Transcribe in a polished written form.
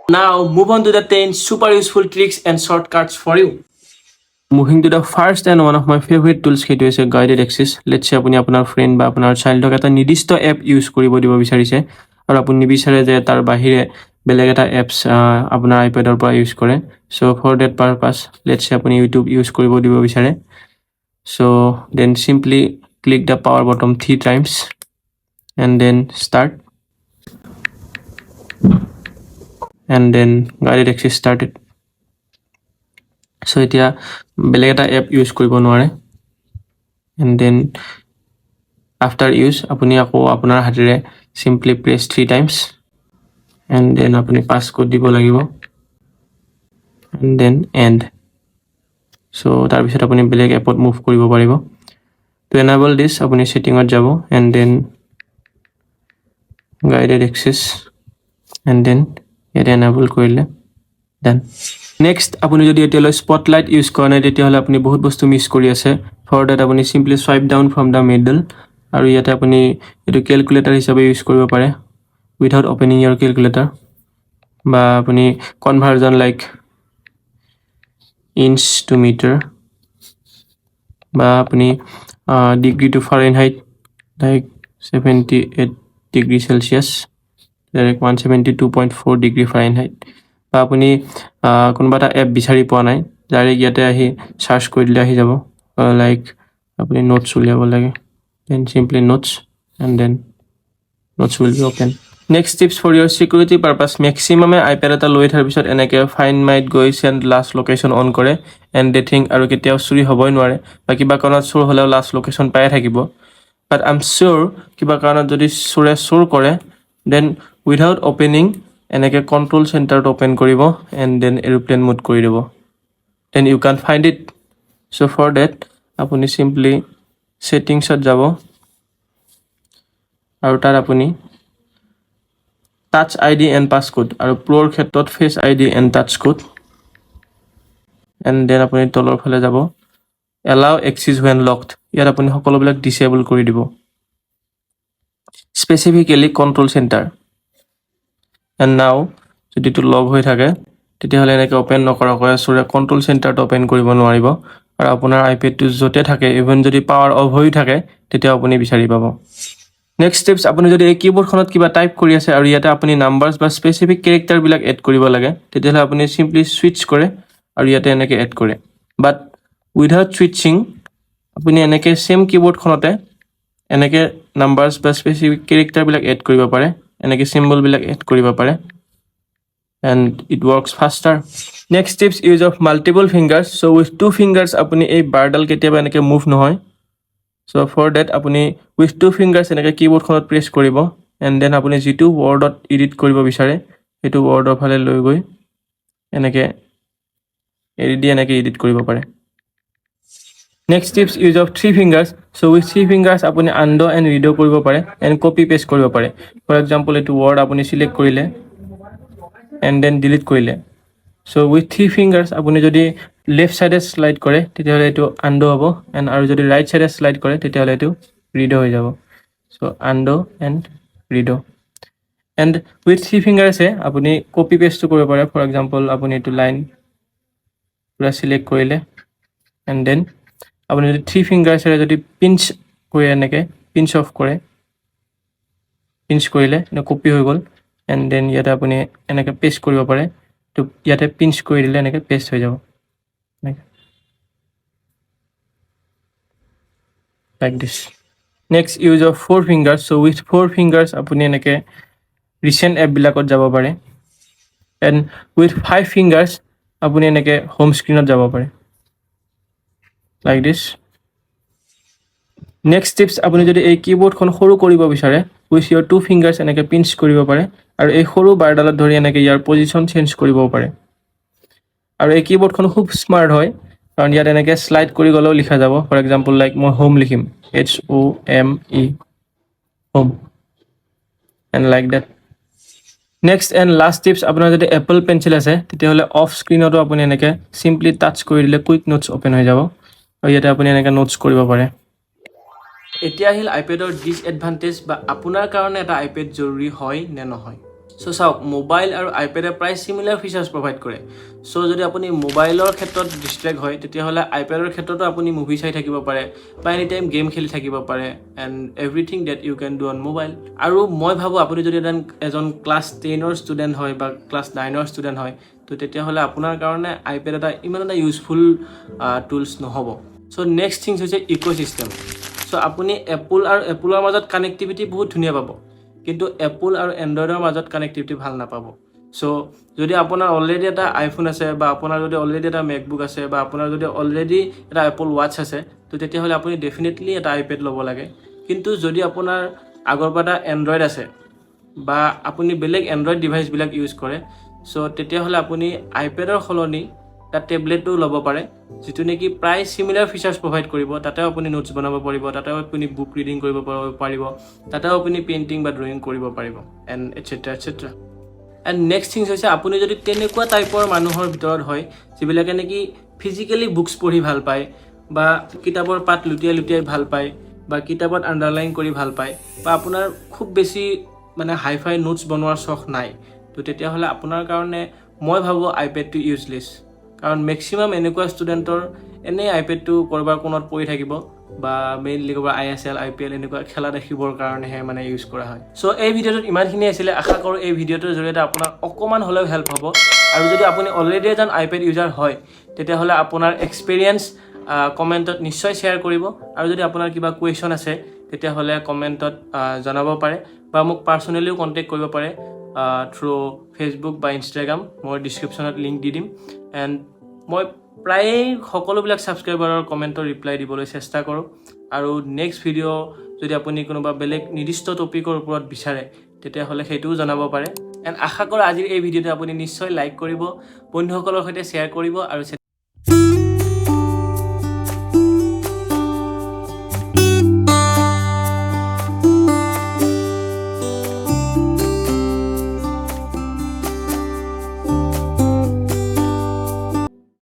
Now move on to the 10 super useful tricks and shortcuts for you. Moving to the first and one of my favorite tools, সেইটো হৈছে guided access. Let's say আপুনি আপোনাৰ friend বা আপোনাৰ চাইল্ডক এটা নিৰ্দিষ্ট app use কৰিব দিব বিচাৰিছে আৰু আপুনি নিবিচাৰে যে তাৰ বাহিৰে বেলেগ এটা এপছ আপোনাৰ আইপেডৰ পৰা ইউজ কৰে। So' for that purpose let's say আপুনি ইউটিউব ইউজ কৰিব দিব বিচাৰে। So' then simply click the power button 3 times and then start and then guided access started. So এতিয়া বেলেগ এটা এপ ইউজ কৰিব নোৱাৰে and then after use আপুনি আকৌ আপোনাৰ হাতেৰে simply press 3 times and then আপুনি passcode দিব লাগিব and then end. So তাৰপিছত আপুনি বেলেগ এপত মুভ কৰিব পাৰিব। To enable this আপুনি সেটিংত যাব and then guided access and then ইয়াতে enable কৰিলে done. Next আপুনি যদি এতিয়ালৈ স্পটলাইট ইউজ কৰা নাই তেতিয়াহ'লে আপুনি বহুত বস্তু মিছ কৰি আছে। For that আপুনি simply swipe down from the middle আৰু ইয়াতে আপুনি এইটো ক্যালকুলেটৰ হিচাপে ইউজ কৰিব পাৰে without opening your calculator বা আপুনি conversion like inch to meter বা আপুনি degree to Fahrenheit like 78 degree Celsius like 172.4 degree Fahrenheit বা আপুনি কোনোবা এটা এপ বিচাৰি পোৱা নাই ডাইৰেক্ট ইয়াতে আহি সাৰ্চ কৰি দিলে আহি যাব লাইক আপুনি নোটছ উলিয়াব লাগে then simply notes and then notes will be open. Next tips for your security purpose, maximum iPad এটা লৈ থকাৰ পিছত এনেকে find my গৈ send last location on কৰে and they think আৰু কেতিয়াও চুৰি হ'বই নোৱাৰে বা কিবা কাৰণত চুৰ হ'লেও last location পায়ে থাকিব but I'm sure কিবা কাৰণত যদি চুৰে চুৰ কৰে then without opening এনেকে control center open কৰিব and then airplane mode কৰি দিব then you can find it. So for that আপুনি simply settings at যাব আৰু তাৰ আপুনি touch ID and passcode আৰু প্ৰোৰ ক্ষেত্ৰত face ID and touch code and then আপুনি তলৰ ফালে যাব allow access when locked ইয়াত আপুনি সকলোবিলাক disable কৰি দিব specifically control center and now যদি তো লগ হৈ থাকে তেতিয়াহ'লে এনেকৈ ওপেন নকৰাকৈ চুৰে কন্ট্ৰোল চেণ্টাৰটো ওপেন কৰিব নোৱাৰিব আৰু আপোনাৰ আইপেডটো যতে থাকে ইভেন যদি পাৱাৰ অফ হৈ থাকে তেতিয়া আপুনি বিচাৰি পাব। নেক্সট টিপছ আপুনি যদি এই কিবোৰ্ডখনত কিবা টাইপ কৰি আছে আৰু ইয়াতে আপুনি নাম্বাৰছ বা স্পেসিফিক ক্যাৰেক্টাৰ বিলাক এড কৰিব লাগে তেতিয়াহ'লে আপুনি সিম্পলি সুইচ কৰে আৰু ইয়াতে এনেকৈ এড কৰে বাট উইদাউট সুইচিং আপুনি এনেকৈ সেম কিবোৰ্ডখনতে এনেকৈ নাম্বাৰছ বা স্পেসিফিক ক্যাৰেক্টাৰ বিলাক এড কৰিব পাৰে এনেকৈ সিম্বল বিলাক এড কৰিব পাৰে and it works faster. Next tips, use of multiple fingers. So with 2 fingers apuni ei bardal ketiaba enake move nohoy. So for that apuni with 2 fingers enake keyboard khonot press koribo and then apuni jitu word edit koribo bisare etu word phale loi goi enake edit koribo pare. Next tips, use of 3 fingers. So with 3 fingers apuni undo and redo koribo pare and copy paste koribo pare. For example etu word apuni select korile and then delete korile. So with 3 fingers apuni jodi left side slide kore tetiahole etu undo hobo and aru jodi right side slide kore tetiahole etu redo hoy jabo. So undo and redo. And with 3 fingers apuni copy paste koribo pare. For example apuni etu line pura select korile and then apuni jodi 3 fingers jodi pinch kore enake pinch off kore pinch korile no copy hoy gol and then yata apuni enake paste koribo pare to yate pinch kori dile enake paste hoy jabo like this. Next, use of 4 fingers. So with 4 fingers apuni enake recent app bilakot jabo pare and with 5 fingers apuni enake home screen ot jabo pare like this. Next tips, apuni jodi ei keyboard khon horu koribo bisare with your 2 fingers enake pinch koribo pare aru ei horu bardalat dhori enake yar position change koribo pare aru ei keyboard khon khub smart hoy karon yar enake slide kori golo likha jabo. For example like moi home likhim HOME home and like that. Next and last tips, apuna jodi Apple Pencil ase tetiahole off screen oto apuni enake simply touch kori dile quick notes open hoy jabo aru yate apuni enake notes koribo pare. এতিয়া আহিল আইপেডৰ ডিসএডভান্টেজ বা আপোনাৰ কাৰণে এটা iPad জৰুৰী হয় নে নহয়। সো চাওক মোবাইল আৰু আইপেডে প্ৰায় সিমিলাৰ ফিচাৰ্ছ প্ৰভাইড কৰে সো যদি আপুনি মোবাইলৰ ক্ষেত্ৰত ডিষ্ট্ৰেক্ট হয় তেতিয়াহ'লে আইপেডৰ ক্ষেত্ৰতো আপুনি মুভি চাই থাকিব পাৰে বা এনি টাইম গেম খেলি থাকিব পাৰে and everything that you can do on mobile আৰু মই ভাবোঁ আপুনি যদি এজন ক্লাছ 10ৰ ষ্টুডেণ্ট হয় বা ক্লাছ 9ৰ ষ্টুডেণ্ট হয় তো তেতিয়াহ'লে আপোনাৰ কাৰণে আইপেড ইমান এটা ইউজফুল টুলছ নহ'ব সো নেক্সট থিংছ হৈছে ইক'ছিষ্টেম সো আপুনি এপলৰ মাজত কানেক্টিভিটি বহুত ধুনীয়া পাব কিন্তু এপল আৰু এণ্ড্ৰইডৰ মাজত কানেক্টিভিটি ভাল নাপাব সো যদি আপোনাৰ অলৰেডি এটা আইফোন আছে বা আপোনাৰ যদি অলৰেডি এটা মেকবুক আছে বা আপোনাৰ যদি অলৰেডি এটা এপল ৱাটচ আছে তো তেতিয়াহ'লে আপুনি ডেফিনেটলি এটা আইপেড ল'ব লাগে কিন্তু যদি আপোনাৰ আগৰ পৰা এটা এণ্ড্ৰইড আছে বা আপুনি বেলেগ এণ্ড্ৰইড ডিভাইচবিলাক ইউজ কৰে সো তেতিয়াহ'লে আপুনি আইপেডৰ সলনি এটা টেবলেটো ল'ব পাৰে যিটো নেকি প্ৰায় সিমিলাৰ ফিচাৰ্ছ প্ৰভাইড কৰিব তাতেও আপুনি নোটছ বনাব পাৰিব তাতেও আপুনি বুক ৰিডিং কৰিব পাৰিব তাতেও আপুনি পেইণ্টিং বা ড্ৰয়িং কৰিব পাৰিব and etcetera etcetera and next things হৈছে আপুনি যদি তেনেকুৱা টাইপৰ মানুহৰ ভিতৰত হয় যিবিলাকে নেকি ফিজিকেলি বুকছ পঢ়ি ভাল পায় বা কিতাপৰ পাত লুটিয়াই ভাল পায় বা কিতাপত আণ্ডাৰলাইন কৰি ভাল পায় বা আপোনাৰ খুব বেছি মানে হাই নোটছ বনোৱাৰ চখ নাই তো তেতিয়াহ'লে আপোনাৰ কাৰণে মই ভাবোঁ আইপেডটো ইউজলেছ কাৰণ মেক্সিমাম এনেকুৱা ষ্টুডেণ্টৰ এনেই আইপেডটো ক'ৰবাৰ কোণত পৰি থাকিব বা মেইনলি ক'ৰবাৰ ISL IPL এনেকুৱা খেলা দেখিবৰ কাৰণেহে মানে ইউজ কৰা হয় সো এই ভিডিঅ'টোত ইমানখিনি আছিলে আশা কৰোঁ এই ভিডিঅ'টোৰ জৰিয়তে আপোনাৰ অকণমান হ'লেও হেল্প হ'ব আৰু যদি আপুনি অলৰেডি এজন আইপেড ইউজাৰ হয় তেতিয়াহ'লে আপোনাৰ এক্সপিৰিয়েঞ্চ কমেণ্টত নিশ্চয় শ্বেয়াৰ কৰিব আৰু যদি আপোনাৰ কিবা কুৱেশ্যন আছে তেতিয়াহ'লে কমেণ্টত জনাব পাৰে বা মোক পাৰ্চনেলিও কণ্টেক্ট কৰিব পাৰে থ্ৰু ফেচবুক বা ইনষ্টাগ্ৰাম মই ডিছক্ৰিপশ্যনত লিংক দি দিম এণ্ড মই প্ৰায় সকলোবিলাক ছাবস্ক্ৰাইবাৰৰ কমেণ্টৰ ৰিপ্লাই দিবলৈ চেষ্টা কৰোঁ আৰু নেক্সট ভিডিঅ' যদি আপুনি কোনোবা বেলেগ নিৰ্দিষ্ট টপিকৰ ওপৰত বিচাৰে তেতিয়াহ'লে সেইটোও জনাব পাৰে এণ্ড আশা কৰোঁ আজিৰ এই ভিডিঅ'টো আপুনি নিশ্চয় লাইক কৰিব বন্ধুসকলৰ সৈতে শ্বেয়াৰ কৰিব আৰু